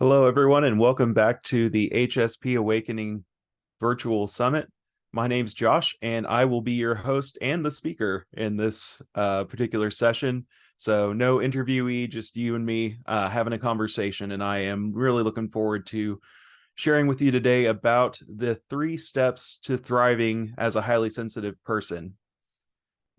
Hello, everyone, and welcome back to the HSP Awakening Virtual Summit. My name's Josh, and I will be your host and the speaker in this particular session. So, no interviewee, just you and me having a conversation. And I am really looking forward to sharing with you today about the 3 steps to thriving as a highly sensitive person.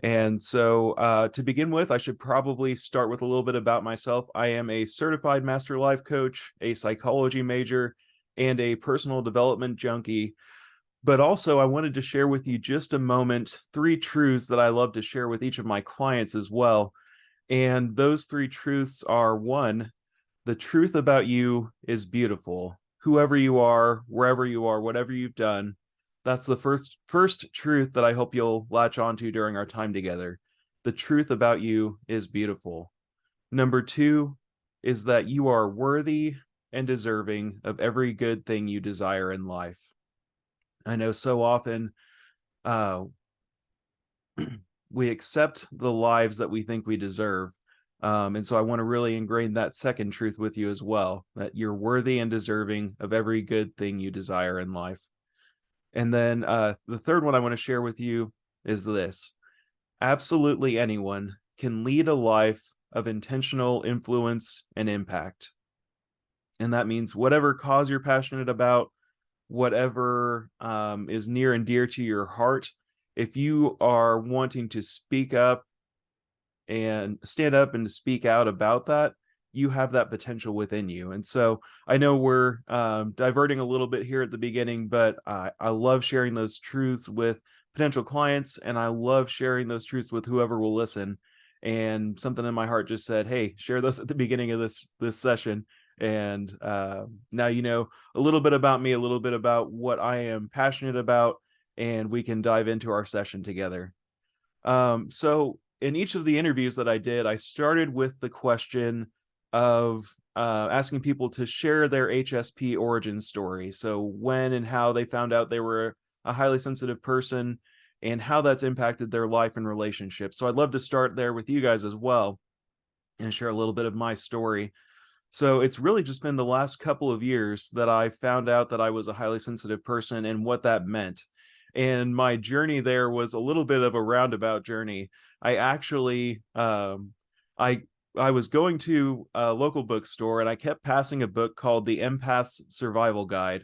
And so, to begin with, I should probably start with a little bit about myself. I am a certified master life coach, a psychology major, and a personal development junkie. But also, I wanted to share with you just a moment 3 truths that I love to share with each of my clients as well. And those 3 truths are: one, the truth about you is beautiful. Whoever you are, wherever you are, whatever you've done, that's the first truth that I hope you'll latch onto during our time together. The truth about you is beautiful. Number 2 is that you are worthy and deserving of every good thing you desire in life. I know so often uh, we accept the lives that we think we deserve. And so I want to really ingrain that second truth with you as well, that you're worthy and deserving of every good thing you desire in life. And then the third one I want to share with you is this: absolutely anyone can lead a life of intentional influence and impact. And that means whatever cause you're passionate about, whatever is near and dear to your heart, if you are wanting to speak up and stand up and speak out about that, you have that potential within you. And so I know we're diverting a little bit here at the beginning, but I love sharing those truths with potential clients, and I love sharing those truths with whoever will listen. And something in my heart just said, "Hey, share this at the beginning of this session." And now you know a little bit about me, a little bit about what I am passionate about, and we can dive into our session together. So in each of the interviews that I did, I started with the question of asking people to share their HSP origin story. So when and how they found out they were a highly sensitive person and how that's impacted their life and relationships. So I'd love to start there with you guys as well and share a little bit of my story. So it's really just been the last couple of years that I found out that I was a highly sensitive person and what that meant. And my journey there was a little bit of a roundabout journey. I actually, I I was going to a local bookstore and I kept passing a book called The Empath's Survival Guide.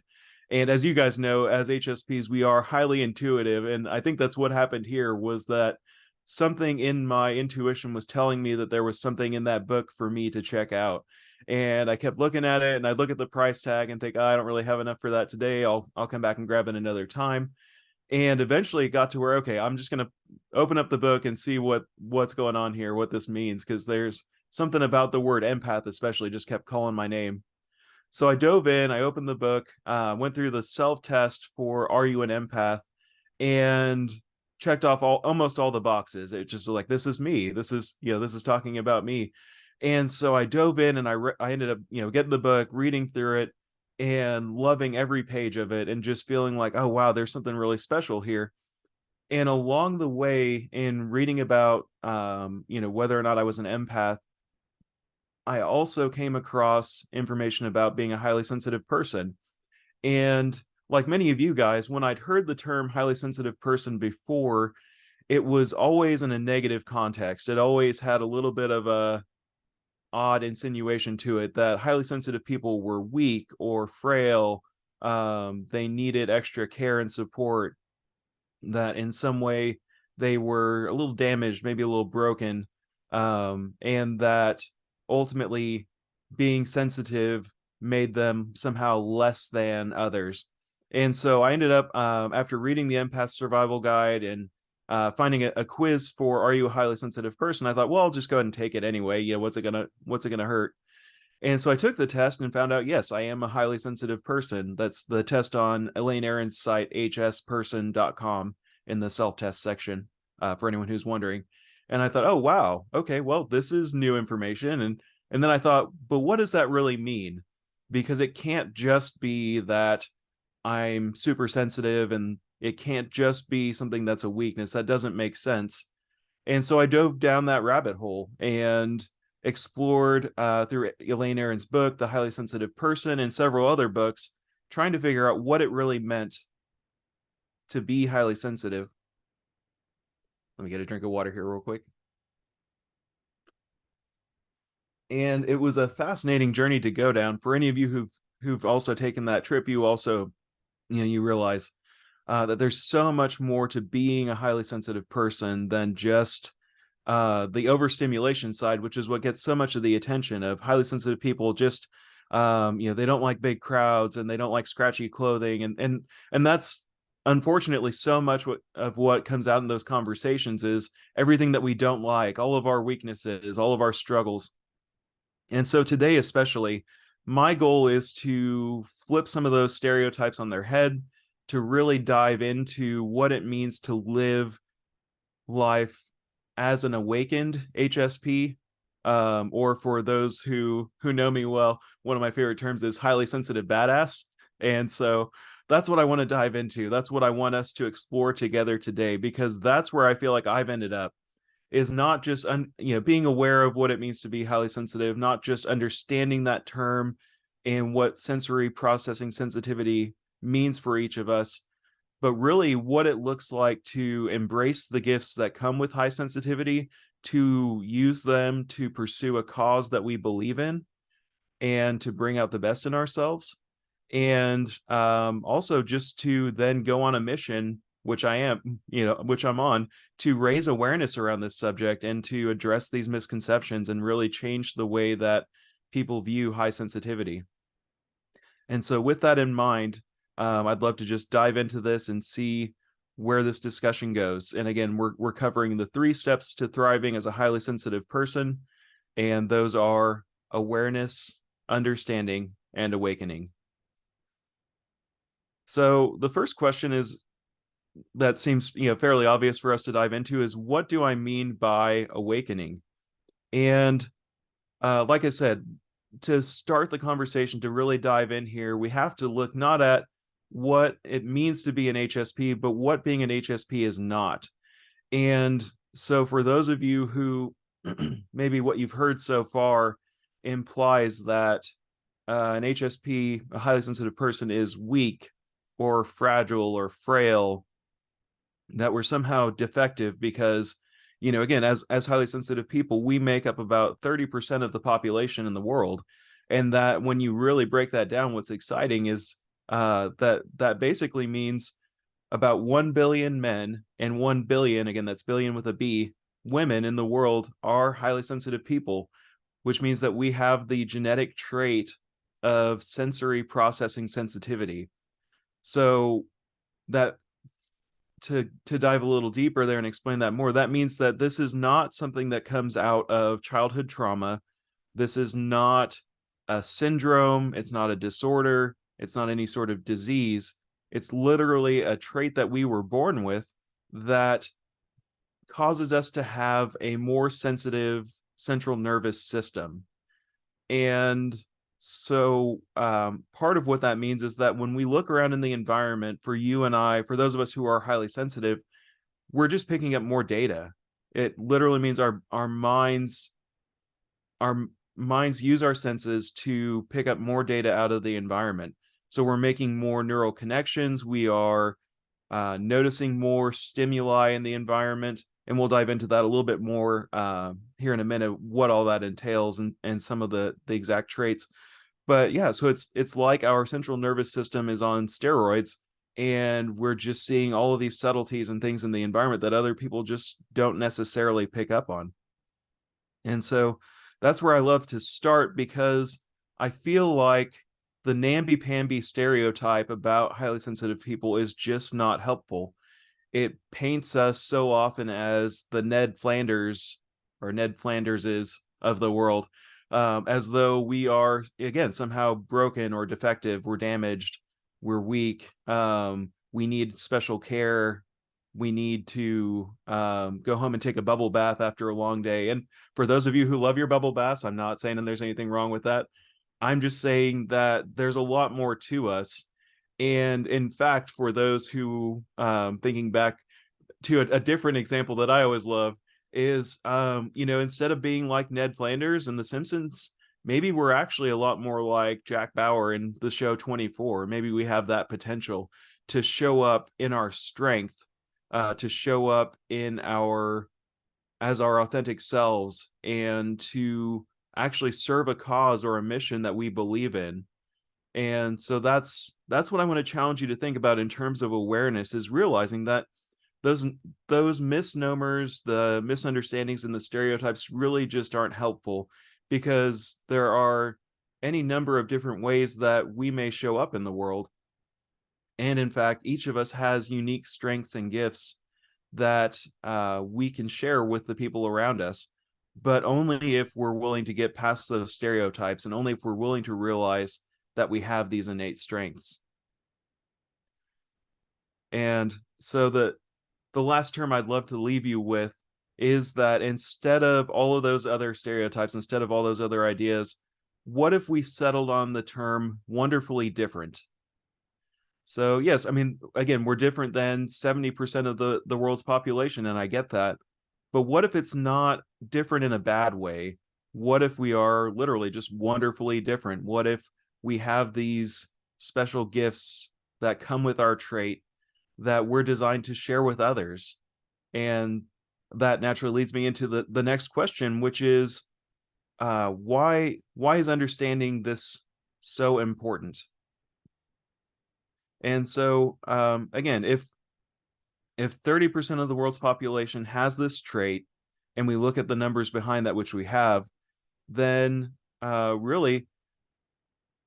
And as you guys know, as HSPs, we are highly intuitive, and I think that's what happened here was that something in my intuition was telling me that there was something in that book for me to check out. And I kept looking at it, and I'd look at the price tag and think, oh, I don't really have enough for that today. I'll come back and grab it another time. And eventually it got to where, okay, I'm just gonna open up the book and see what's going on here, what this means, because there's something about the word empath especially just kept calling my name. So I dove in, I opened the book, went through the self-test for Are You an Empath, and checked off almost all the boxes. It just like, this is me. This is talking about me. And so I dove in and I ended up, getting the book, reading through it, and loving every page of it, and just feeling like, oh wow, there's something really special here. And along the way, in reading about, whether or not I was an empath, I also came across information about being a highly sensitive person. And like many of you guys, when I'd heard the term highly sensitive person before, it was always in a negative context. It always had a little bit of a odd insinuation to it that highly sensitive people were weak or frail. They needed extra care and support, that in some way they were a little damaged, maybe a little broken, and that ultimately being sensitive made them somehow less than others. And so I ended up, after reading the Empath Survival Guide and finding a quiz for Are You a Highly Sensitive Person, I thought, well, I'll just go ahead and take it anyway. What's it gonna hurt? And so I took the test and found out, yes, I am a highly sensitive person. That's the test on Elaine Aron's site, hsperson.com, in the self-test section, for anyone who's wondering. And I thought, oh, wow, okay, well, this is new information. And then I thought, but what does that really mean? Because it can't just be that I'm super sensitive, and it can't just be something that's a weakness. That doesn't make sense. And so I dove down that rabbit hole, and explored through Elaine Aron's book, The Highly Sensitive Person, and several other books, trying to figure out what it really meant to be highly sensitive. Let me get a drink of water here real quick. And it was a fascinating journey to go down. For any of you who've also taken that trip, you also, you realize that there's so much more to being a highly sensitive person than just the overstimulation side, which is what gets so much of the attention of highly sensitive people. Just they don't like big crowds and they don't like scratchy clothing, and that's unfortunately so much of what comes out in those conversations is everything that we don't like, all of our weaknesses, all of our struggles. And so today, especially, my goal is to flip some of those stereotypes on their head, to really dive into what it means to live life as an awakened HSP, or for those who know me well, one of my favorite terms is highly sensitive badass. And so that's what I want to dive into. That's what I want us to explore together today, because that's where I feel like I've ended up, is not just being aware of what it means to be highly sensitive, not just understanding that term and what sensory processing sensitivity means for each of us, but really what it looks like to embrace the gifts that come with high sensitivity, to use them to pursue a cause that we believe in, and to bring out the best in ourselves. And also just to then go on a mission, which I'm on, to raise awareness around this subject and to address these misconceptions and really change the way that people view high sensitivity. And so with that in mind, I'd love to just dive into this and see where this discussion goes. And again, we're covering the 3 steps to thriving as a highly sensitive person, and those are awareness, understanding, and awakening. So the first question is, that seems fairly obvious for us to dive into, is what do I mean by awakening? And like I said, to start the conversation, to really dive in here, we have to look not at what it means to be an HSP, but what being an HSP is not. And so for those of you who maybe what you've heard so far implies that an HSP, a highly sensitive person, is weak or fragile or frail, that we're somehow defective because, again, as highly sensitive people, we make up about 30% of the population in the world. And that when you really break that down, what's exciting is that basically means about 1 billion men and 1 billion, again, that's billion with a B, women in the world are highly sensitive people, which means that we have the genetic trait of sensory processing sensitivity. So that to dive a little deeper there and explain that more, that means that this is not something that comes out of childhood trauma. This is not a syndrome. It's not a disorder. It's not any sort of disease. It's literally a trait that we were born with that causes us to have a more sensitive central nervous system. And so part of what that means is that when we look around in the environment, for you and I, for those of us who are highly sensitive, we're just picking up more data. It literally means our minds use our senses to pick up more data out of the environment. So we're making more neural connections. We are noticing more stimuli in the environment. And we'll dive into that a little bit more here in a minute, what all that entails and some of the exact traits. But yeah, so it's like our central nervous system is on steroids, and we're just seeing all of these subtleties and things in the environment that other people just don't necessarily pick up on. And so that's where I love to start, because I feel like the namby-pamby stereotype about highly sensitive people is just not helpful. It paints us so often as the Ned Flanders is of the world, as though we are, again, somehow broken or defective, we're damaged, we're weak, we need special care, we need to go home and take a bubble bath after a long day. And for those of you who love your bubble baths, I'm not saying that there's anything wrong with that. I'm just saying that there's a lot more to us. And in fact, for those who, thinking back to a different example that I always love, is instead of being like Ned Flanders in The Simpsons, maybe we're actually a lot more like Jack Bauer in the show 24. Maybe we have that potential to show up in our strength, to show up in our as our authentic selves, and to actually serve a cause or a mission that we believe in. And so that's what I want to challenge you to think about in terms of awareness, is realizing that those those misnomers, the misunderstandings, and the stereotypes really just aren't helpful, because there are any number of different ways that we may show up in the world. And in fact, each of us has unique strengths and gifts that we can share with the people around us, but only if we're willing to get past those stereotypes, and only if we're willing to realize that we have these innate strengths. And so the last term I'd love to leave you with is that instead of all of those other stereotypes, instead of all those other ideas, what if we settled on the term wonderfully different? So yes, I mean, again, we're different than 70% of the world's population, and I get that. But what if it's not different in a bad way? What if we are literally just wonderfully different? What if we have these special gifts that come with our trait that we're designed to share with others? And that naturally leads me into the next question, which is why is understanding this so important? And so again, if 30% of the world's population has this trait, and we look at the numbers behind that, which we have, then really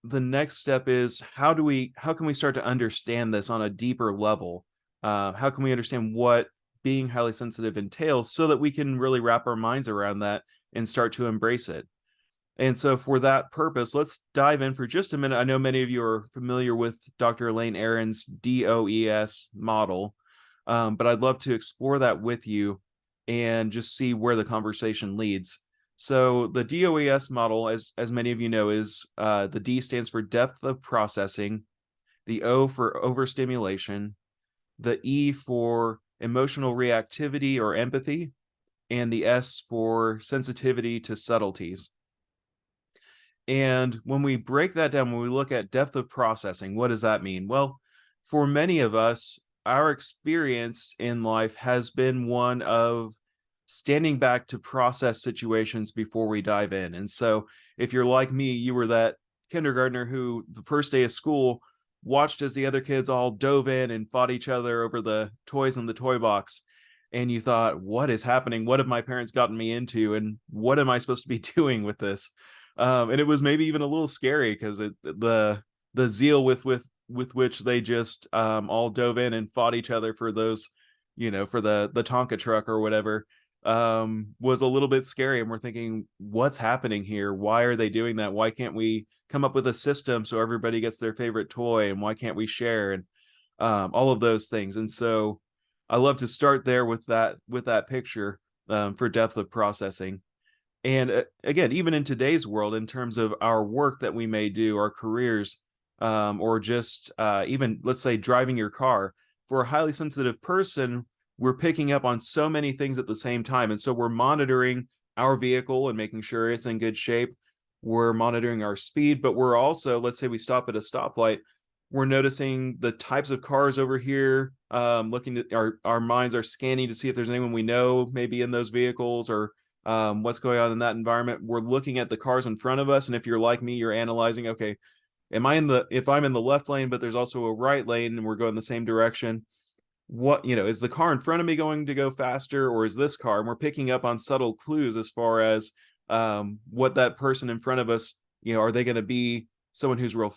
the next step is how can we start to understand this on a deeper level? How can we understand what being highly sensitive entails, so that we can really wrap our minds around that and start to embrace it? And so for that purpose, let's dive in for just a minute. I know many of you are familiar with Dr. Elaine Aron's DOES model, but I'd love to explore that with you and just see where the conversation leads. So the DOES model, as many of you know, is the D stands for depth of processing, the O for overstimulation, the E for emotional reactivity or empathy, and the S for sensitivity to subtleties. And when we break that down, when we look at depth of processing, what does that mean? Well, for many of us, our experience in life has been one of standing back to process situations before we dive in. And so if you're like me, you were that kindergartner who the first day of school watched as the other kids all dove in and fought each other over the toys in the toy box. And you thought, what is happening? What have my parents gotten me into? And what am I supposed to be doing with this? And it was maybe even a little scary, because the zeal with which they just all dove in and fought each other for those, for the Tonka truck or whatever, was a little bit scary. And we're thinking, what's happening here? Why are they doing that? Why can't we come up with a system so everybody gets their favorite toy? And why can't we share? And all of those things. And so I love to start there with that picture, for depth of processing. And again, even in today's world, in terms of our work that we may do, our careers, or just even, let's say, driving your car, for a highly sensitive person, we're picking up on so many things at the same time. And so we're monitoring our vehicle and making sure it's in good shape. We're monitoring our speed, but we're also, let's say we stop at a stoplight, we're noticing the types of cars over here, looking at our minds are scanning to see if there's anyone we know maybe in those vehicles, or what's going on in that environment. We're looking at the cars in front of us, and if you're like me, you're analyzing, okay, if I'm in the left lane but there's also a right lane and we're going the same direction, what, is the car in front of me going to go faster, or is this car? And we're picking up on subtle clues as far as what that person in front of us, are they going to be someone who's real,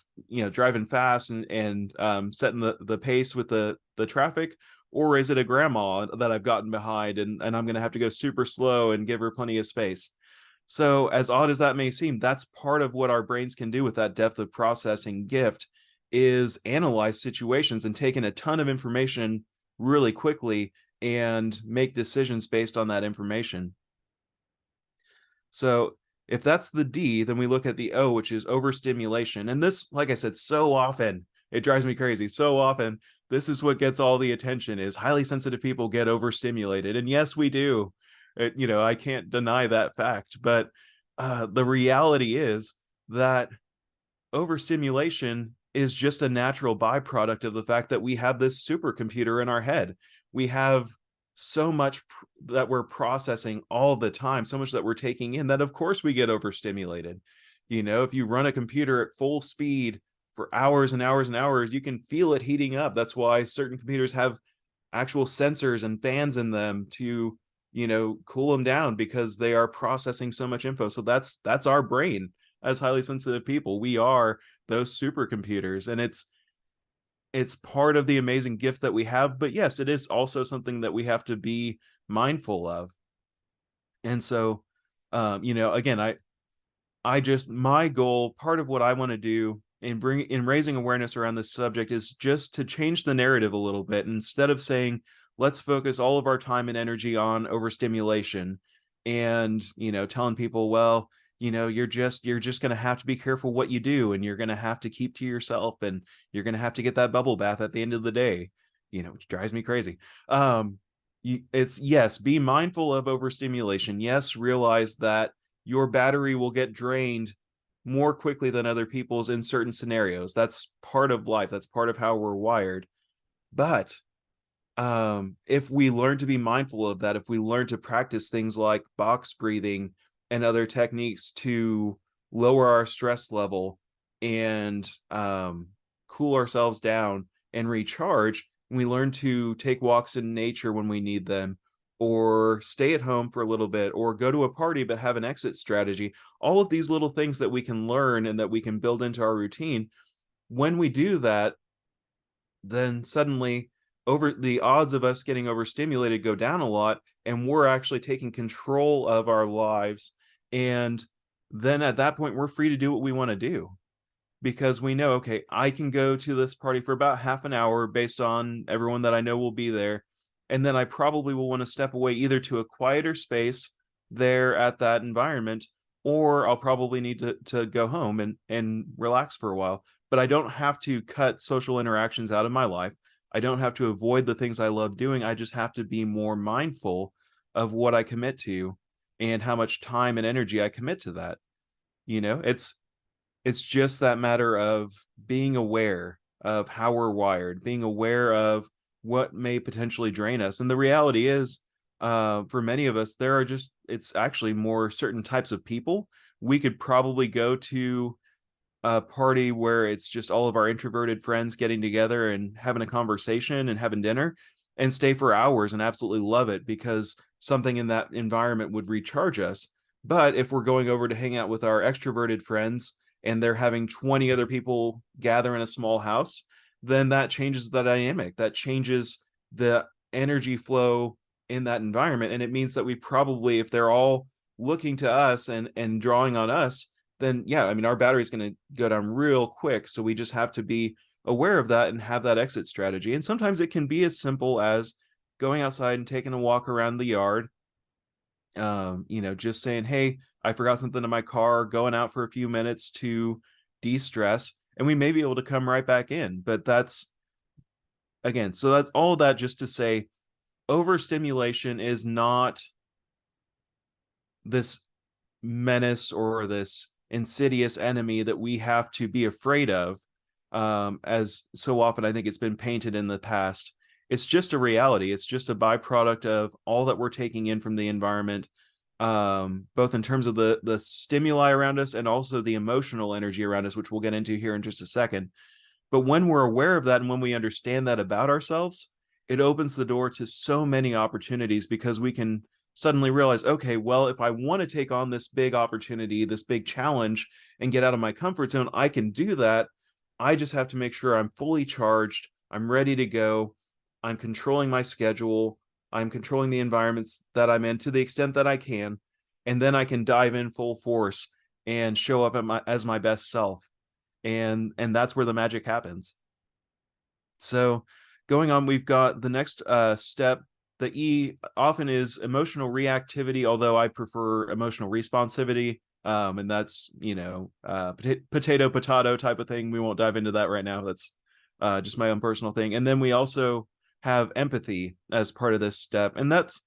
driving fast and setting the pace with the traffic, or is it a grandma that I've gotten behind, and I'm going to have to go super slow and give her plenty of space? So as odd as that may seem, that's part of what our brains can do with that depth of processing gift, is analyze situations and take in a ton of information really quickly and make decisions based on that information. So if that's the D, then we look at the O, which is overstimulation. And this, like I said, so often, it drives me crazy. So often, this is what gets all the attention, is highly sensitive people get overstimulated. And yes, we do. I can't deny that fact. But the reality is that overstimulation is just a natural byproduct of the fact that we have this supercomputer in our head. We have so much that we're processing all the time, so much that we're taking in, that of course we get overstimulated. If you run a computer at full speed for hours and hours and hours, you can feel it heating up. That's why certain computers have actual sensors and fans in them to cool them down, because they are processing so much info. So that's our brain. As highly sensitive people, we are those supercomputers, and it's part of the amazing gift that we have. But yes, it is also something that we have to be mindful of. And so again, I just, my goal, part of what I want to do in raising awareness around this subject, is just to change the narrative a little bit. Instead of saying, let's focus all of our time and energy on overstimulation, and telling people, well, you're just going to have to be careful what you do, and you're going to have to keep to yourself, and you're going to have to get that bubble bath at the end of the day, which drives me crazy. It's, yes, be mindful of overstimulation. Yes, realize that your battery will get drained more quickly than other people's in certain scenarios. That's part of life. That's part of how we're wired. But if we learn to be mindful of that, if we learn to practice things like box breathing and other techniques to lower our stress level and cool ourselves down and recharge, and we learn to take walks in nature when we need them, or stay at home for a little bit, or go to a party but have an exit strategy, all of these little things that we can learn and that we can build into our routine, when we do that, then suddenly over the odds of us getting overstimulated go down a lot, and we're actually taking control of our lives. And then at that point, we're free to do what we want to do, because we know, okay, I can go to this party for about half an hour based on everyone that I know will be there. And then I probably will want to step away either to a quieter space there at that environment, or I'll probably need to go home and relax for a while. But I don't have to cut social interactions out of my life. I don't have to avoid the things I love doing. I just have to be more mindful of what I commit to and how much time and energy I commit to that. It's just that matter of being aware of how we're wired, being aware of what may potentially drain us. And the reality is, for many of us, it's actually more certain types of people. We could probably go to a party where it's just all of our introverted friends getting together and having a conversation and having dinner, and stay for hours and absolutely love it, because something in that environment would recharge us. But if we're going over to hang out with our extroverted friends, and they're having 20 other people gather in a small house, then that changes the dynamic. That changes the energy flow in that environment. And it means that we probably, if they're all looking to us and drawing on us, then yeah, I mean, our battery's going to go down real quick. So we just have to be aware of that and have that exit strategy. And sometimes it can be as simple as going outside and taking a walk around the yard, just saying, hey, I forgot something in my car, going out for a few minutes to de-stress, and we may be able to come right back in. But that's, again, so that's all that just to say, overstimulation is not this menace or this insidious enemy that we have to be afraid of, as so often I think it's been painted in the past. It's just a reality. It's just a byproduct of all that we're taking in from the environment, both in terms of the stimuli around us and also the emotional energy around us, which we'll get into here in just a second. But when we're aware of that and when we understand that about ourselves, it opens the door to so many opportunities, because we can suddenly realize, okay, well, if I want to take on this big opportunity, this big challenge, and get out of my comfort zone, I can do that. I just have to make sure I'm fully charged, I'm ready to go, I'm controlling my schedule, I'm controlling the environments that I'm in to the extent that I can, and then I can dive in full force and show up as my best self. And that's where the magic happens. So going on, we've got the next step. The E often is emotional reactivity, although I prefer emotional responsivity. And that's, potato type of thing. We won't dive into that right now. That's just my own personal thing. And then we also have empathy as part of this step. And that's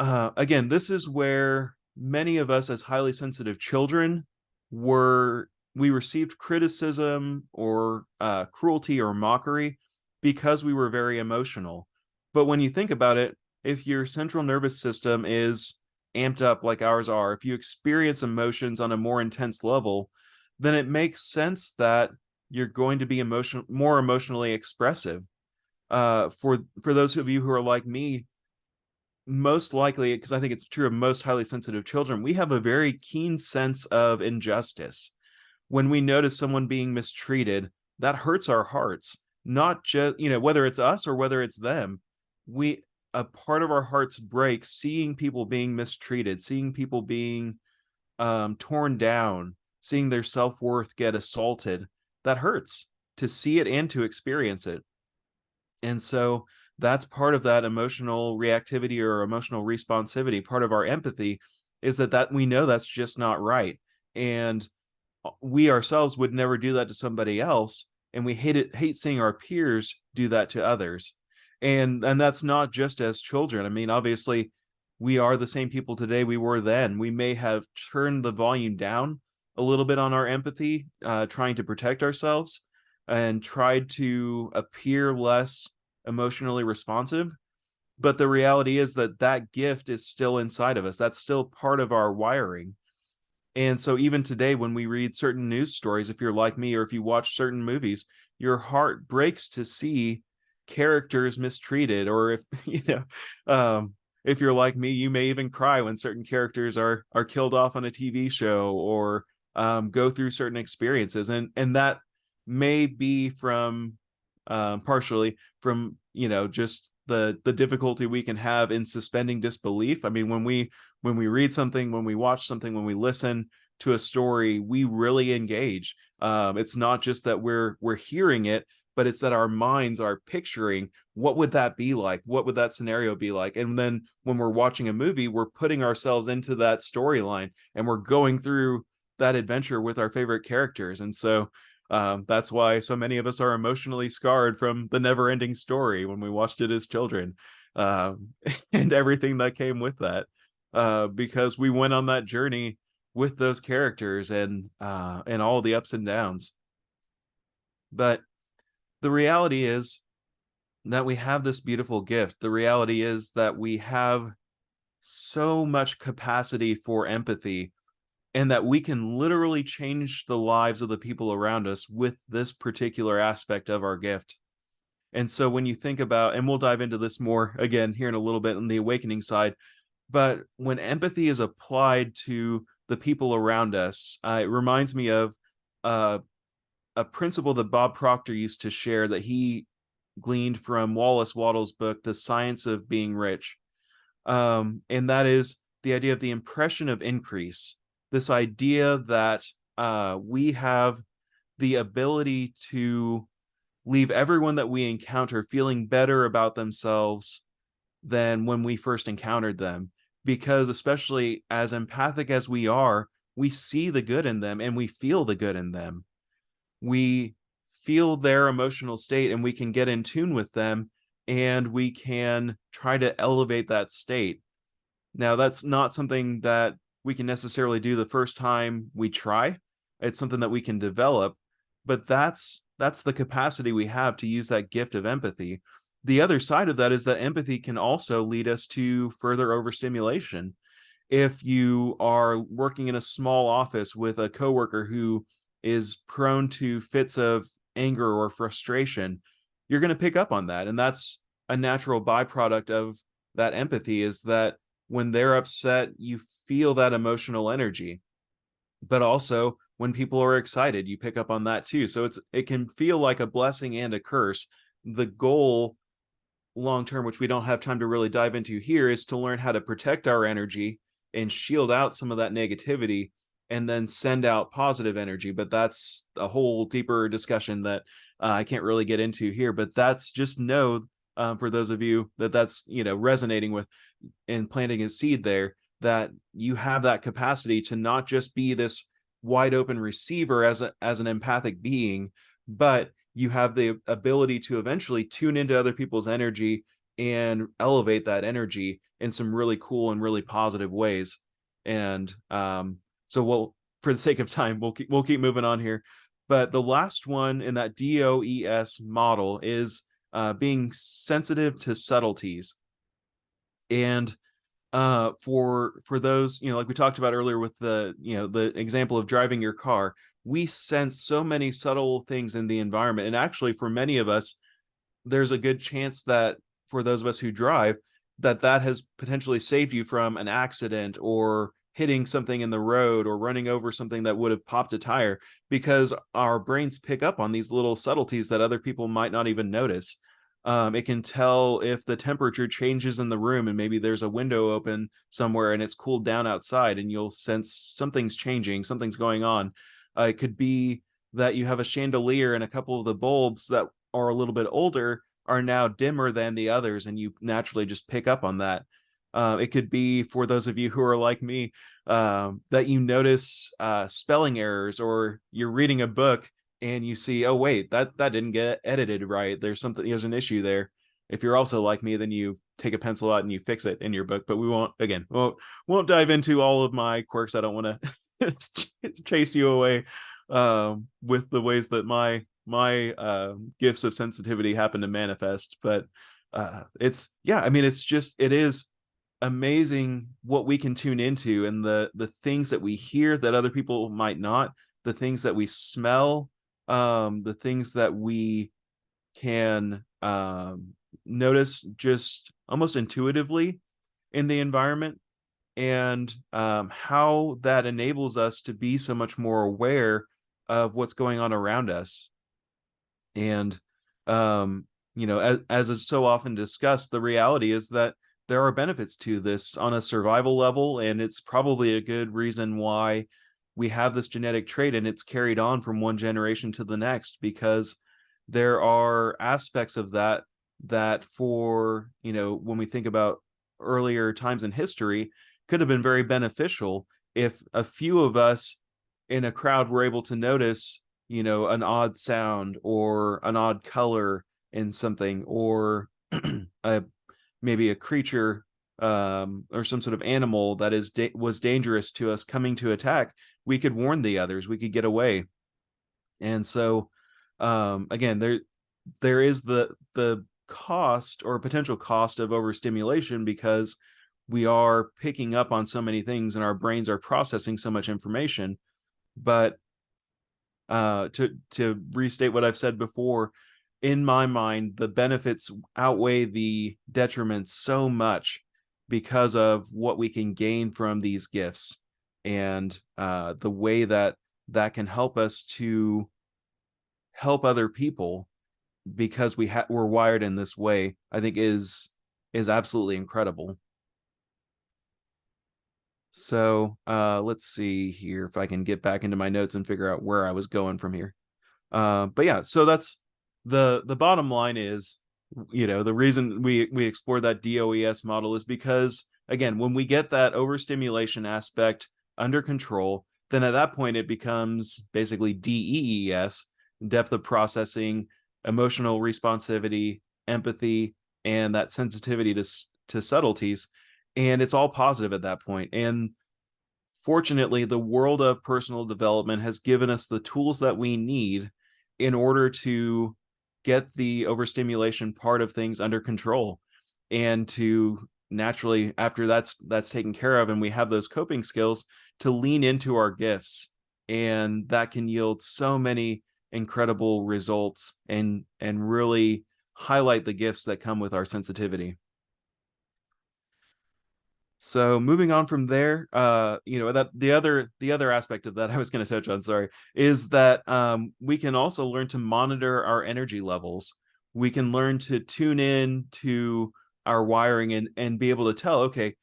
again, this is where many of us as highly sensitive children were we received criticism or cruelty or mockery because we were very emotional. But when you think about it, if your central nervous system is amped up like ours are, if you experience emotions on a more intense level, then it makes sense that you're going to be more emotionally expressive. For those of you who are like me, most likely, because I think it's true of most highly sensitive children, we have a very keen sense of injustice. When we notice someone being mistreated, that hurts our hearts, not just, whether it's us or whether it's them. We, a part of our hearts breaks seeing people being mistreated, seeing people being torn down, seeing their self-worth get assaulted. That hurts to see it and to experience it. And so that's part of that emotional reactivity or emotional responsivity. Part of our empathy is that we know that's just not right. And we ourselves would never do that to somebody else. And we hate seeing our peers do that to others. And that's not just as children. I mean, obviously, we are the same people today we were then. We may have turned the volume down a little bit on our empathy, trying to protect ourselves and tried to appear less emotionally responsive. But the reality is that that gift is still inside of us. That's still part of our wiring. And so even today, when we read certain news stories, if you're like me, or if you watch certain movies, your heart breaks to see characters mistreated. Or if, if you're like me, you may even cry when certain characters are killed off on a TV show or go through certain experiences. And that may be from partially from, just the difficulty we can have in suspending disbelief. I mean, when we read something, when we watch something, when we listen to a story, we really engage. It's not just that we're hearing it, but it's that our minds are picturing what would that be like? What would that scenario be like? And then when we're watching a movie, we're putting ourselves into that storyline and we're going through that adventure with our favorite characters. And so that's why so many of us are emotionally scarred from the never-ending story when we watched it as children, and everything that came with that, because we went on that journey with those characters and all the ups and downs. But the reality is that we have this beautiful gift. The reality is that we have so much capacity for empathy and that we can literally change the lives of the people around us with this particular aspect of our gift. And so when you think about, and we'll dive into this more again here in a little bit on the awakening side, but when empathy is applied to the people around us, it reminds me of uh, a principle that Bob Proctor used to share that he gleaned from Wallace Wattles' book, The Science of Being Rich. And that is the idea of the impression of increase, this idea that we have the ability to leave everyone that we encounter feeling better about themselves than when we first encountered them. Because, especially as empathic as we are, we see the good in them and we feel the good in them. We feel their emotional state and we can get in tune with them and we can try to elevate that state. Now, that's not something that we can necessarily do the first time we try. It's something that we can develop, but that's the capacity we have to use that gift of empathy. The other side of that is that empathy can also lead us to further overstimulation. If you are working in a small office with a coworker who is prone to fits of anger or frustration, you're going to pick up on that. And that's a natural byproduct of that empathy, is that when they're upset, you feel that emotional energy. But also when people are excited, you pick up on that too. So it can feel like a blessing and a curse. The goal long term, which we don't have time to really dive into here, is to learn how to protect our energy and shield out some of that negativity and then send out positive energy. But that's a whole deeper discussion that I can't really get into here. But that's just know, for those of you that's resonating with and planting a seed there, that you have that capacity to not just be this wide open receiver as an empathic being, but you have the ability to eventually tune into other people's energy and elevate that energy in some really cool and really positive ways. And so we'll, for the sake of time, we'll keep moving on here. But the last one in that DOES model is being sensitive to subtleties. And for those, like we talked about earlier with the example of driving your car, we sense so many subtle things in the environment. And actually, for many of us, there's a good chance that for those of us who drive, that has potentially saved you from an accident or hitting something in the road or running over something that would have popped a tire, because our brains pick up on these little subtleties that other people might not even notice. It can tell if the temperature changes in the room and maybe there's a window open somewhere and it's cooled down outside, and you'll sense something's changing, something's going on. It could be that you have a chandelier and a couple of the bulbs that are a little bit older are now dimmer than the others, and you naturally just pick up on that. It could be, for those of you who are like me, that you notice spelling errors, or you're reading a book and you see, oh wait, that didn't get edited right. There's an issue there. If you're also like me, then you take a pencil out and you fix it in your book. But we won't dive into all of my quirks. I don't want to chase you away with the ways that my gifts of sensitivity happen to manifest. But it is amazing what we can tune into, and the things that we hear that other people might not, the things that we smell, the things that we can notice just almost intuitively in the environment, and how that enables us to be so much more aware of what's going on around us. And as is so often discussed, the reality is that there are benefits to this on a survival level, and it's probably a good reason why we have this genetic trait and it's carried on from one generation to the next, because there are aspects of that for, when we think about earlier times in history, could have been very beneficial if a few of us in a crowd were able to notice, an odd sound or an odd color in something, or maybe a creature or some sort of animal that was dangerous to us coming to attack. We could warn the others, we could get away. And so again, there is the cost or potential cost of overstimulation, because we are picking up on so many things and our brains are processing so much information. But to restate what I've said before, in my mind, the benefits outweigh the detriments so much because of what we can gain from these gifts, and the way that can help us to help other people, because we're wired in this way, I think is absolutely incredible. So let's see here if I can get back into my notes and figure out where I was going from here. But yeah, so that's the bottom line is, the reason we explore that DOES model is because, again, when we get that overstimulation aspect under control, then at that point it becomes basically DEES, depth of processing, emotional responsivity, empathy, and that sensitivity to subtleties. And it's all positive at that point. And fortunately, the world of personal development has given us the tools that we need in order to get the overstimulation part of things under control, and to naturally, after that's taken care of and we have those coping skills, to lean into our gifts. And that can yield so many incredible results, and really highlight the gifts that come with our sensitivity. So moving on from there, that the other aspect of that I was going to touch on, sorry, is that we can also learn to monitor our energy levels. We can learn to tune in to our wiring, and be able to tell, okay,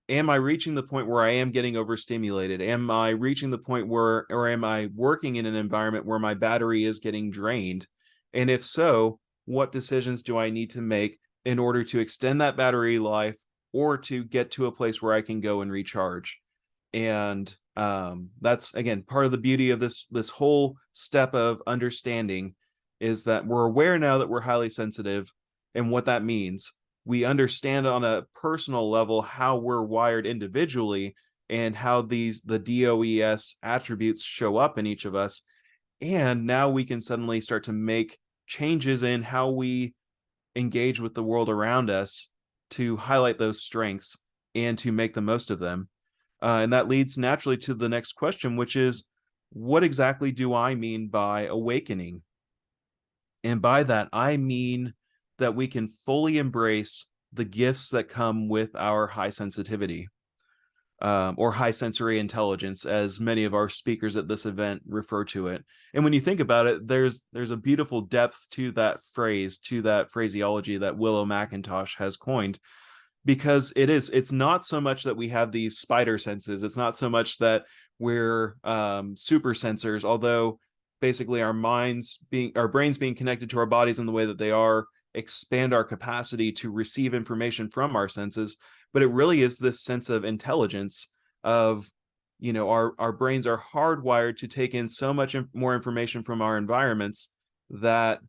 am I reaching the point where I am getting overstimulated? Am I reaching the point where, or am I working in an environment where my battery is getting drained? And if so, what decisions do I need to make in order to extend that battery life, or to get to a place where I can go and recharge? And that's, again, part of the beauty of this whole step of understanding, is that we're aware now that we're highly sensitive and what that means. we understand on a personal level how we're wired individually and how the DOES attributes show up in each of us. And now we can suddenly start to make changes in how we engage with the world around us to highlight those strengths and to make the most of them. And that leads naturally to the next question, which is, what exactly do I mean by awakening? And by that, I mean that we can fully embrace the gifts that come with our high sensitivity, or high sensory intelligence, as many of our speakers at this event refer to it. And when you think about it, there's a beautiful depth to that phrase, to that phraseology that Willow McIntosh has coined, because it's not so much that we have these spider senses. It's not so much that we're super sensors, although basically our brains being connected to our bodies in the way that they are expand our capacity to receive information from our senses. But it really is this sense of intelligence of, our brains are hardwired to take in so much more information from our environments that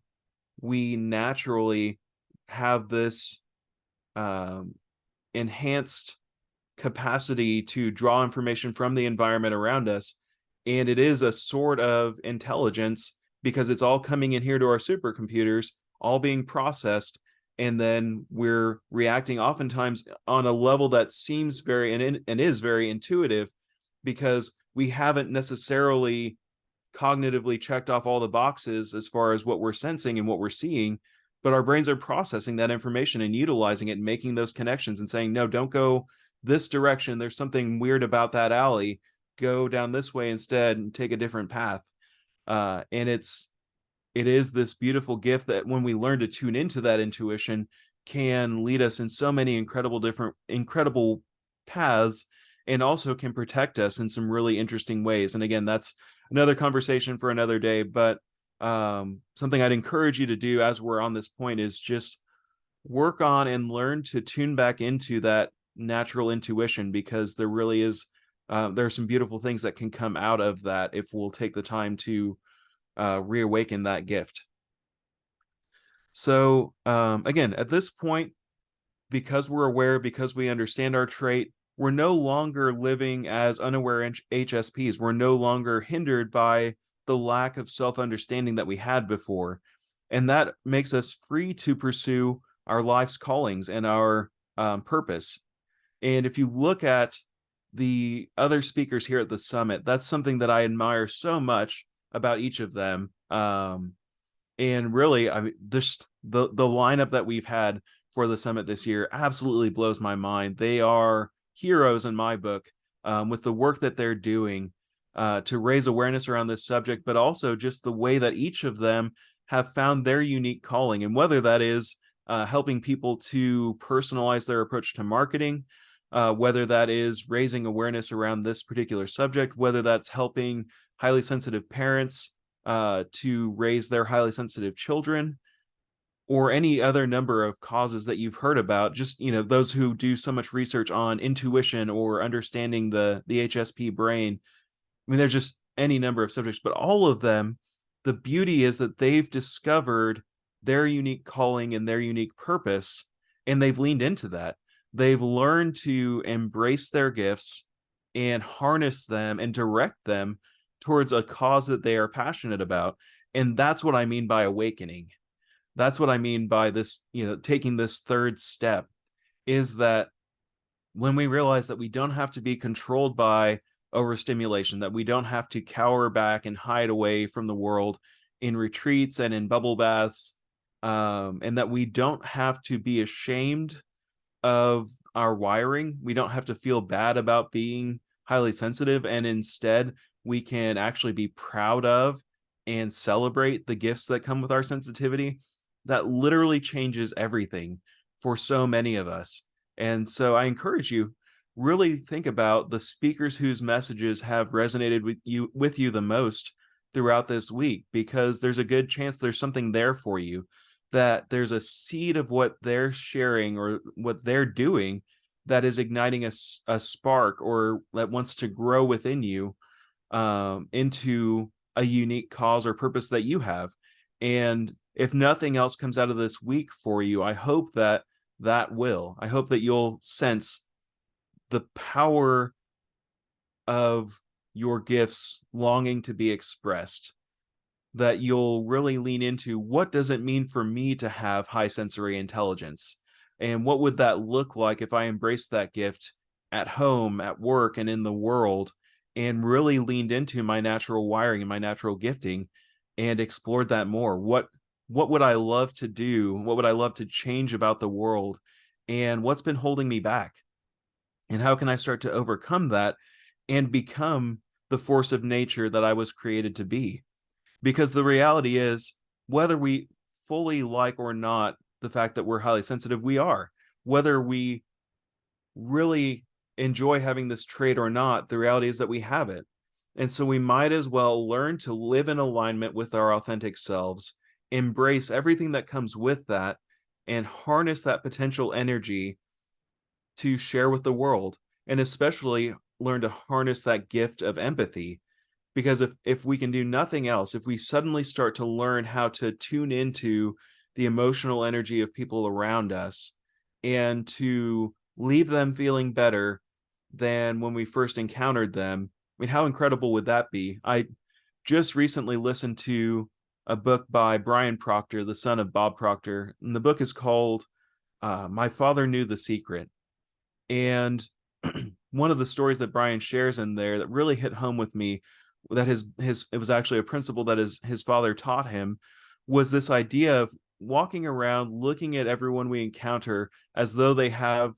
we naturally have this um, enhanced capacity to draw information from the environment around us. And it is a sort of intelligence because it's all coming in here to our supercomputers, all being processed. And then we're reacting oftentimes on a level that seems and is very intuitive, because we haven't necessarily cognitively checked off all the boxes as far as what we're sensing and what we're seeing, but our brains are processing that information and utilizing it and making those connections and saying, no, don't go this direction. There's something weird about that alley. Go down this way instead and take a different path. And it is this beautiful gift that when we learn to tune into that intuition can lead us in so many incredible paths, and also can protect us in some really interesting ways. And again, that's another conversation for another day, but something I'd encourage you to do as we're on this point is just work on and learn to tune back into that natural intuition, because there really is there are some beautiful things that can come out of that if we'll take the time to reawaken that gift. So again, at this point, because we're aware, because we understand our trait, we're no longer living as unaware HSPs. We're no longer hindered by the lack of self-understanding that we had before. And that makes us free to pursue our life's callings and our purpose. And if you look at the other speakers here at the summit, that's something that I admire so much about each of them. And really, I mean, the lineup that we've had for the summit this year absolutely blows my mind. They are heroes in my book, with the work that they're doing to raise awareness around this subject, but also just the way that each of them have found their unique calling, and whether that is helping people to personalize their approach to marketing, whether that is raising awareness around this particular subject, whether that's helping highly sensitive parents to raise their highly sensitive children, or any other number of causes that you've heard about. Just, those who do so much research on intuition or understanding the HSP brain. I mean, there's just any number of subjects, but all of them, the beauty is that they've discovered their unique calling and their unique purpose, and they've leaned into that. They've learned to embrace their gifts and harness them and direct them towards a cause that they are passionate about. And that's what I mean by awakening. That's what I mean by this, taking this third step, is that when we realize that we don't have to be controlled by overstimulation, that we don't have to cower back and hide away from the world in retreats and in bubble baths, and that we don't have to be ashamed of our wiring. We don't have to feel bad about being highly sensitive, and instead we can actually be proud of and celebrate the gifts that come with our sensitivity. That literally changes everything for so many of us. And so I encourage you, really think about the speakers whose messages have resonated with you the most throughout this week, because there's a good chance there's something there for you, that there's a seed of what they're sharing or what they're doing that is igniting a spark, or that wants to grow within you into a unique cause or purpose that you have. And if nothing else comes out of this week for you, I hope that that will. I hope that you'll sense the power of your gifts longing to be expressed, that you'll really lean into what does it mean for me to have high sensory intelligence? And what would that look like if I embraced that gift at home, at work, and in the world, and really leaned into my natural wiring and my natural gifting and explored that more? What would I love to do? What would I love to change about the world? And what's been holding me back? And how can I start to overcome that and become the force of nature that I was created to be? Because the reality is, whether we fully like or not the fact that we're highly sensitive, we are. Whether we really enjoy having this trait or not, the reality is that we have it. And so we might as well learn to live in alignment with our authentic selves, embrace everything that comes with that, and harness that potential energy to share with the world, and especially learn to harness that gift of empathy. Because if we can do nothing else, if we suddenly start to learn how to tune into the emotional energy of people around us and to leave them feeling better than when we first encountered them, I mean, how incredible would that be? I just recently listened to a book by Brian Proctor, the son of Bob Proctor, and the book is called My Father Knew the Secret. And one of the stories that Brian shares in there that really hit home with me, that his it was actually a principle that his father taught him, was this idea of walking around looking at everyone we encounter as though they have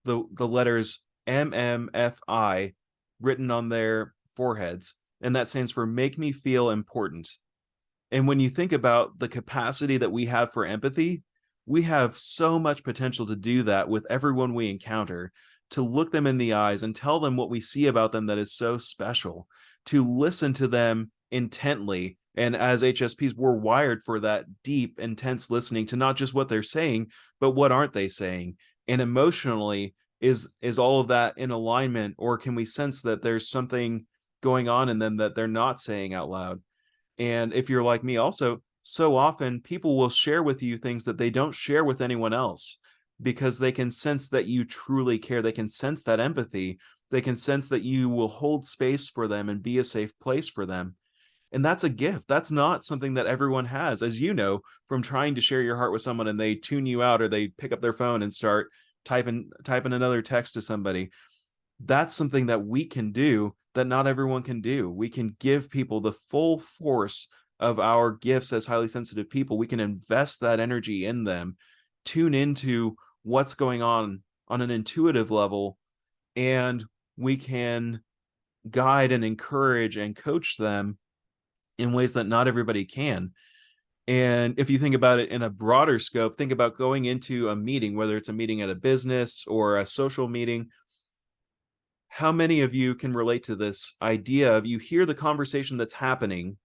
the letters MMFI written on their foreheads, and that stands for make me feel important. And when you think about the capacity that we have for empathy, we have so much potential to do that with everyone we encounter, to look them in the eyes and tell them what we see about them that is so special, to listen to them intently. And as HSPs, we're wired for that deep, intense listening to not just what they're saying, but what aren't they saying? And emotionally, is all of that in alignment, or can we sense that there's something going on in them that they're not saying out loud? And if you're like me, also, so often people will share with you things that they don't share with anyone else because they can sense that you truly care. They can sense that empathy. They can sense that you will hold space for them and be a safe place for them. And that's a gift. That's not something that everyone has, as you know, from trying to share your heart with someone and they tune you out or they pick up their phone and start typing another text to somebody. That's something that we can do that not everyone can do. We can give people the full force of our gifts as highly sensitive people. We can invest that energy in them, tune into what's going on an intuitive level, and we can guide and encourage and coach them in ways that not everybody can. And if you think about it in a broader scope, think about going into a meeting, whether it's a meeting at a business or a social meeting. How many of you can relate to this idea of you hear the conversation that's happening,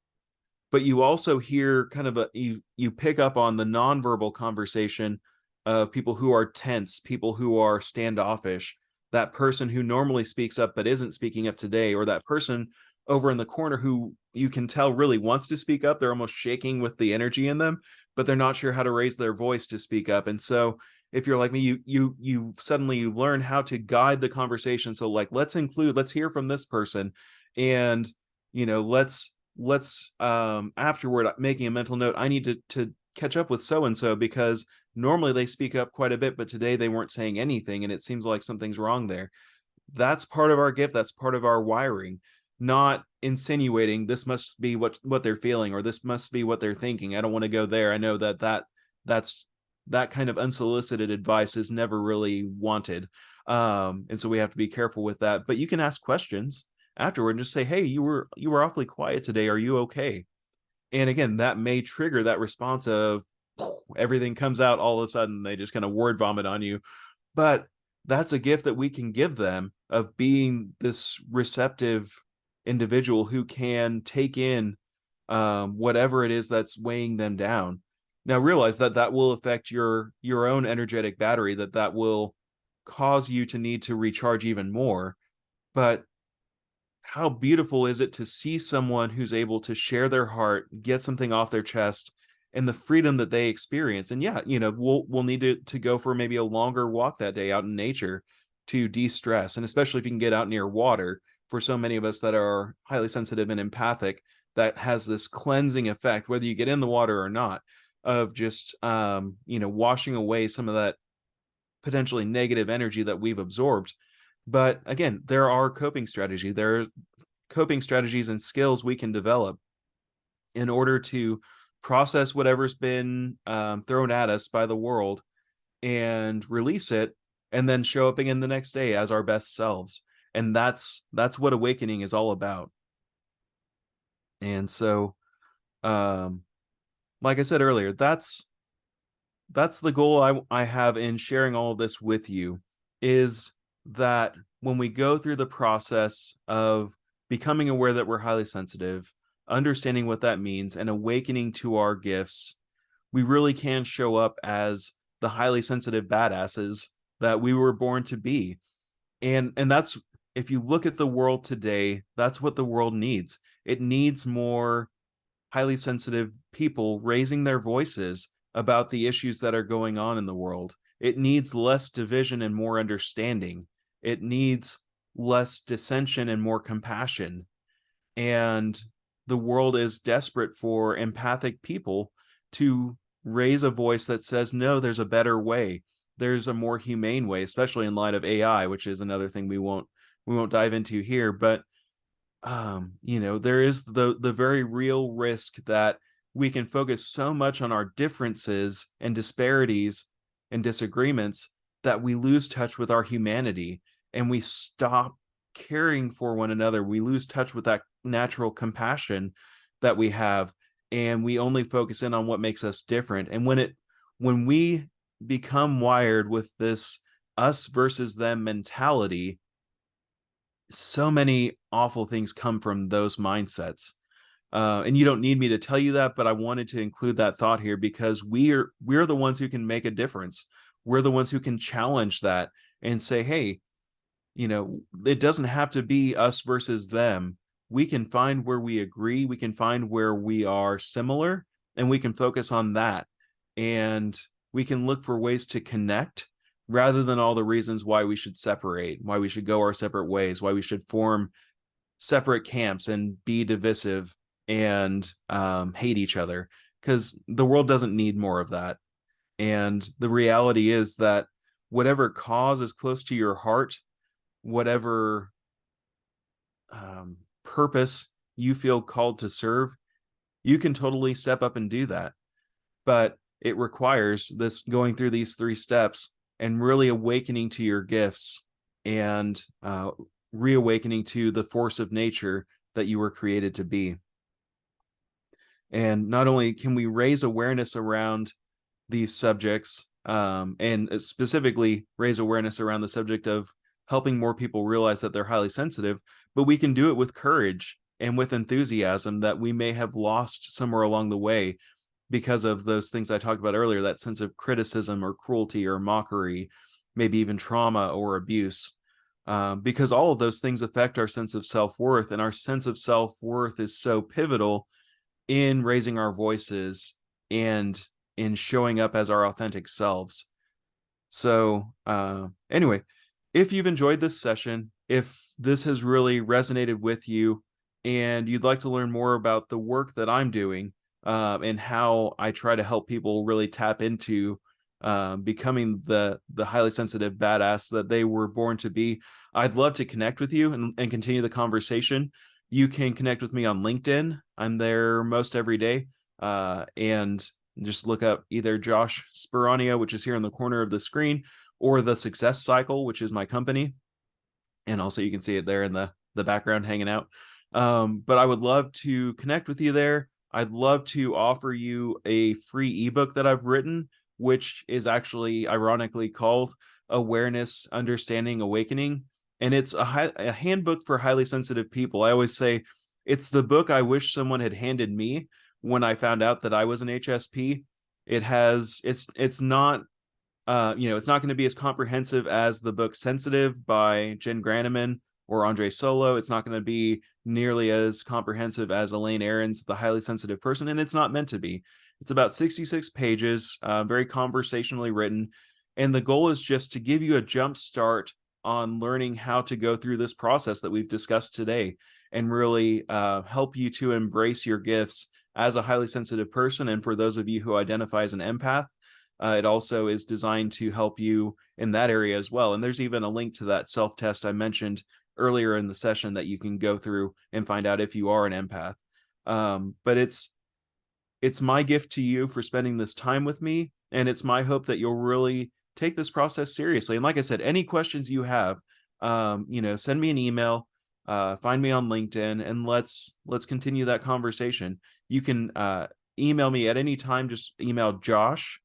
but you also hear kind of you pick up on the nonverbal conversation of people who are tense, people who are standoffish, that person who normally speaks up but isn't speaking up today, or that person over in the corner who you can tell really wants to speak up. They're almost shaking with the energy in them, but they're not sure how to raise their voice to speak up. And so if you're like me, you suddenly you learn how to guide the conversation. So like, let's hear from this person, and let's afterward, making a mental note, I need to catch up with so and so because normally they speak up quite a bit, but today they weren't saying anything, and it seems like something's wrong there. That's part of our gift. That's part of our wiring. Not insinuating this must be what they're feeling or this must be what they're thinking. I don't want to go there. I know that's that kind of unsolicited advice is never really wanted. And so we have to be careful with that. But you can ask questions afterward and just say, hey, you were awfully quiet today. Are you okay? And again, that may trigger that response of everything comes out all of a sudden. They just kind of word vomit on you. But that's a gift that we can give them of being this receptive individual who can take in whatever it is that's weighing them down. Now realize that that will affect your own energetic battery, that will cause you to need to recharge even more. But how beautiful is it to see someone who's able to share their heart, get something off their chest, and the freedom that they experience. And yeah, we'll need to go for maybe a longer walk that day out in nature to de-stress. And especially if you can get out near water, for so many of us that are highly sensitive and empathic, that has this cleansing effect, whether you get in the water or not, of just washing away some of that potentially negative energy that we've absorbed. But again, there are coping strategies and skills we can develop in order to process whatever's been thrown at us by the world and release it, and then show up again the next day as our best selves. And that's what awakening is all about. And so, um, like I said earlier, that's the goal I have in sharing all of this with you, is that when we go through the process of becoming aware that we're highly sensitive, understanding what that means, and awakening to our gifts, we really can show up as the highly sensitive badasses that we were born to be. And that's, if you look at the world today, that's what the world needs. It needs more highly sensitive people raising their voices about the issues that are going on in the world. It needs less division and more understanding. It needs less dissension and more compassion. And the world is desperate for empathic people to raise a voice that says, no, there's a better way. There's a more humane way, especially in light of AI, which is another thing we won't dive into here. But there is the very real risk that we can focus so much on our differences and disparities and disagreements that we lose touch with our humanity, and we stop caring for one another. We lose touch with that natural compassion that we have, and we only focus in on what makes us different. And when we become wired with this us versus them mentality, so many awful things come from those mindsets. And you don't need me to tell you that, but I wanted to include that thought here because we're the ones who can make a difference. We're the ones who can challenge that and say, hey, it doesn't have to be us versus them. We can find where we agree. We can find where we are similar, and we can focus on that. And we can look for ways to connect rather than all the reasons why we should separate, why we should go our separate ways, why we should form separate camps and be divisive and hate each other, because the world doesn't need more of that. And the reality is that whatever cause is close to your heart, whatever purpose you feel called to serve, you can totally step up and do that. But it requires this going through these 3 steps and really awakening to your gifts and reawakening to the force of nature that you were created to be. And not only can we raise awareness around these subjects, and specifically raise awareness around the subject of helping more people realize that they're highly sensitive, but we can do it with courage and with enthusiasm that we may have lost somewhere along the way because of those things I talked about earlier, that sense of criticism or cruelty or mockery, maybe even trauma or abuse, because all of those things affect our sense of self-worth, and our sense of self-worth is so pivotal in raising our voices and in showing up as our authentic selves. So anyway, if you've enjoyed this session, if this has really resonated with you and you'd like to learn more about the work that I'm doing, and how I try to help people really tap into becoming the highly sensitive badass that they were born to be, I'd love to connect with you and continue the conversation. You can connect with me on LinkedIn. I'm there most every day. And just look up either Josh Speraneo, which is here in the corner of the screen, or The Success Cycle, which is my company. And also you can see it there in the background hanging out. But I would love to connect with you there. I'd love to offer you a free ebook that I've written, which is actually ironically called Awareness, Understanding, Awakening. And it's a handbook for highly sensitive people. I always say it's the book I wish someone had handed me when I found out that I was an HSP. It's not it's not going to be as comprehensive as the book Sensitive by Jen Graneman or Andre Solo. It's not going to be nearly as comprehensive as Elaine Aron's The Highly Sensitive Person, and it's not meant to be. It's about 66 pages, very conversationally written. And the goal is just to give you a jump start on learning how to go through this process that we've discussed today and really help you to embrace your gifts as a highly sensitive person. And for those of you who identify as an empath, it also is designed to help you in that area as well. And there's even a link to that self-test I mentioned earlier in the session that you can go through and find out if you are an empath. But it's my gift to you for spending this time with me, and it's my hope that you'll really take this process seriously. And like I said, any questions you have, send me an email, find me on LinkedIn, and let's continue that conversation. You can email me at any time. Just email Josh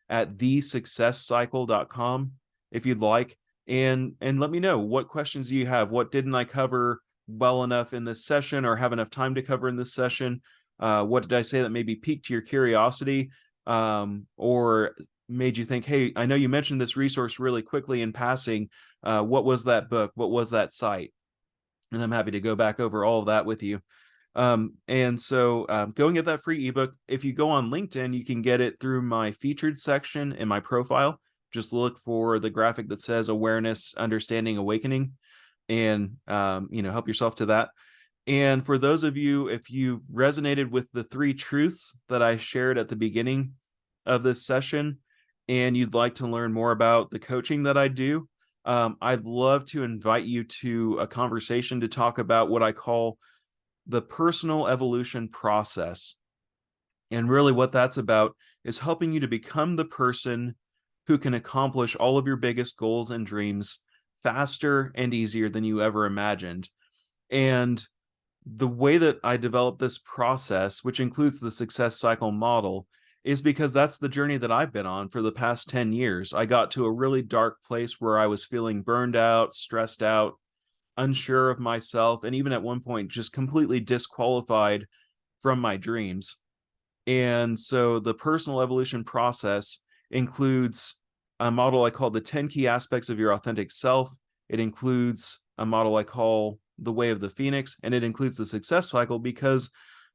at thesuccesscycle.com if you'd like, and let me know what questions you have. What didn't I cover well enough in this session or have enough time to cover in this session? What did I say that maybe piqued your curiosity, or made you think, hey, I know you mentioned this resource really quickly in passing. What was that book? What was that site? And I'm happy to go back over all of that with you. And so go and get that free ebook. If you go on LinkedIn, you can get it through my featured section in my profile. Just look for the graphic that says Awareness, Understanding, Awakening, and help yourself to that. And for those of you, if you resonated with the 3 truths that I shared at the beginning of this session, and you'd like to learn more about the coaching that I do, I'd love to invite you to a conversation to talk about what I call the personal evolution process. And really what that's about is helping you to become the person who can accomplish all of your biggest goals and dreams faster and easier than you ever imagined. And the way that I developed this process, which includes the success cycle model, is because that's the journey that I've been on for the past 10 years. I got to a really dark place where I was feeling burned out, stressed out, unsure of myself, and even at one point just completely disqualified from my dreams. And so the personal evolution process includes a model I call the 10 key aspects of your authentic self. It includes a model I call the way of the Phoenix, and it includes the success cycle, because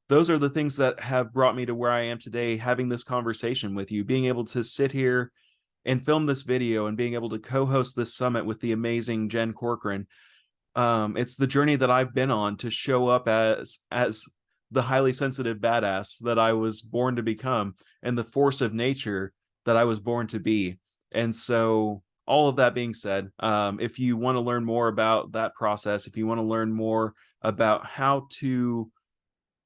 those are the things that have brought me to where I am today, having this conversation with you, being able to sit here and film this video and being able to co-host this summit with the amazing Jen Corcoran. It's the journey that I've been on to show up as the highly sensitive badass that I was born to become, and the force of nature that I was born to be. And so all of that being said, if you want to learn more about that process, if you want to learn more about how to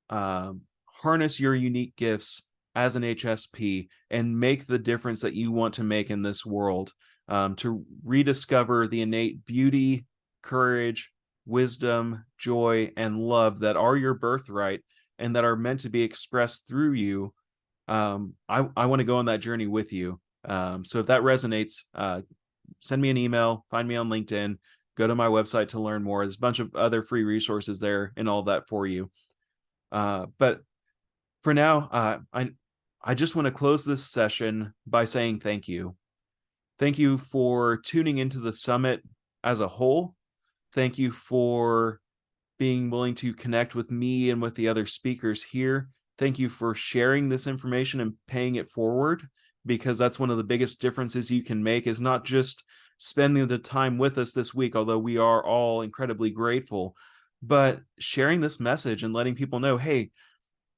harness your unique gifts as an HSP and make the difference that you want to make in this world, to rediscover the innate beauty, courage, wisdom, joy, and love that are your birthright and that are meant to be expressed through you, I want to go on that journey with you. So if that resonates, send me an email, find me on LinkedIn, go to my website to learn more. There's a bunch of other free resources there and all that for you. But for now, I just want to close this session by saying thank you. Thank you for tuning into the summit as a whole. Thank you for being willing to connect with me and with the other speakers here. Thank you for sharing this information and paying it forward, because that's one of the biggest differences you can make, is not just spending the time with us this week, although we are all incredibly grateful, but sharing this message and letting people know, hey,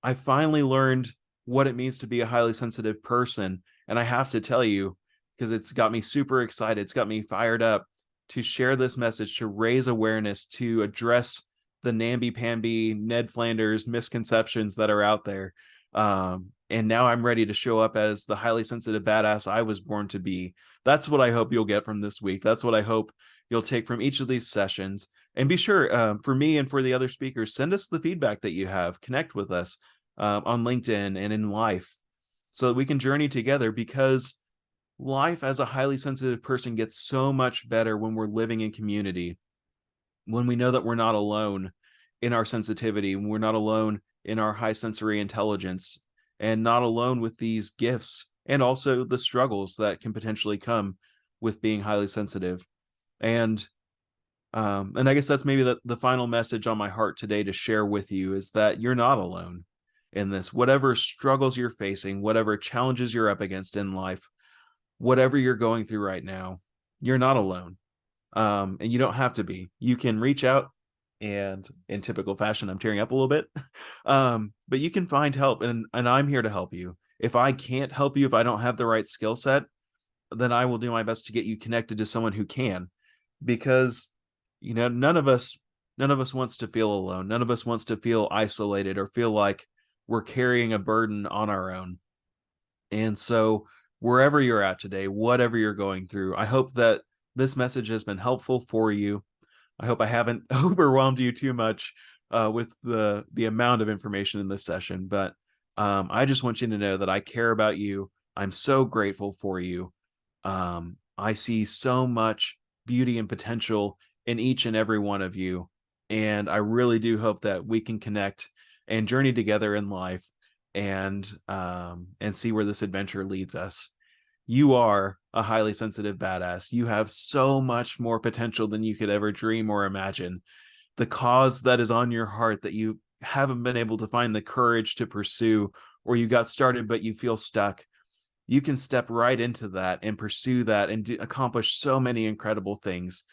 I finally learned what it means to be a highly sensitive person. And I have to tell you, because it's got me super excited, it's got me fired up to share this message, to raise awareness, to address the namby-pamby Ned Flanders misconceptions that are out there. And now I'm ready to show up as the highly sensitive badass I was born to be. That's what I hope you'll get from this week. That's what I hope you'll take from each of these sessions. And be sure, for me and for the other speakers, send us the feedback that you have. Connect with us on LinkedIn and in life so that we can journey together, because life as a highly sensitive person gets so much better when we're living in community, when we know that we're not alone in our sensitivity, when we're not alone in our high sensory intelligence, and not alone with these gifts and also the struggles that can potentially come with being highly sensitive. And I guess that's maybe the final message on my heart today to share with you, is that you're not alone. in this. Whatever struggles you're facing, whatever challenges you're up against in life, whatever you're going through right now, you're not alone. And you don't have to be. You can reach out, and in typical fashion, I'm tearing up a little bit. But you can find help, and I'm here to help you. If I can't help you, if I don't have the right skill set, then I will do my best to get you connected to someone who can, because none of us wants to feel alone. None of us wants to feel isolated or feel like we're carrying a burden on our own. And so, wherever you're at today, whatever you're going through, I hope that this message has been helpful for you. I hope I haven't overwhelmed you too much with the amount of information in this session, but I just want you to know that I care about you. I'm so grateful for you. I see so much beauty and potential in each and every one of you, and I really do hope that we can connect and journey together in life, and see where this adventure leads us. You are a highly sensitive badass. You have so much more potential than you could ever dream or imagine. The cause that is on your heart that you haven't been able to find the courage to pursue, or you got started but you feel stuck, you can step right into that and pursue that and accomplish so many incredible things.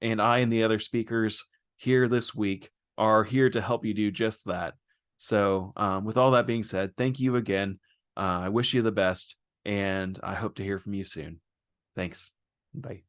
And I and the other speakers here this week are here to help you do just that. So, with all that being said, thank you again. I wish you the best, and I hope to hear from you soon. Thanks. Bye.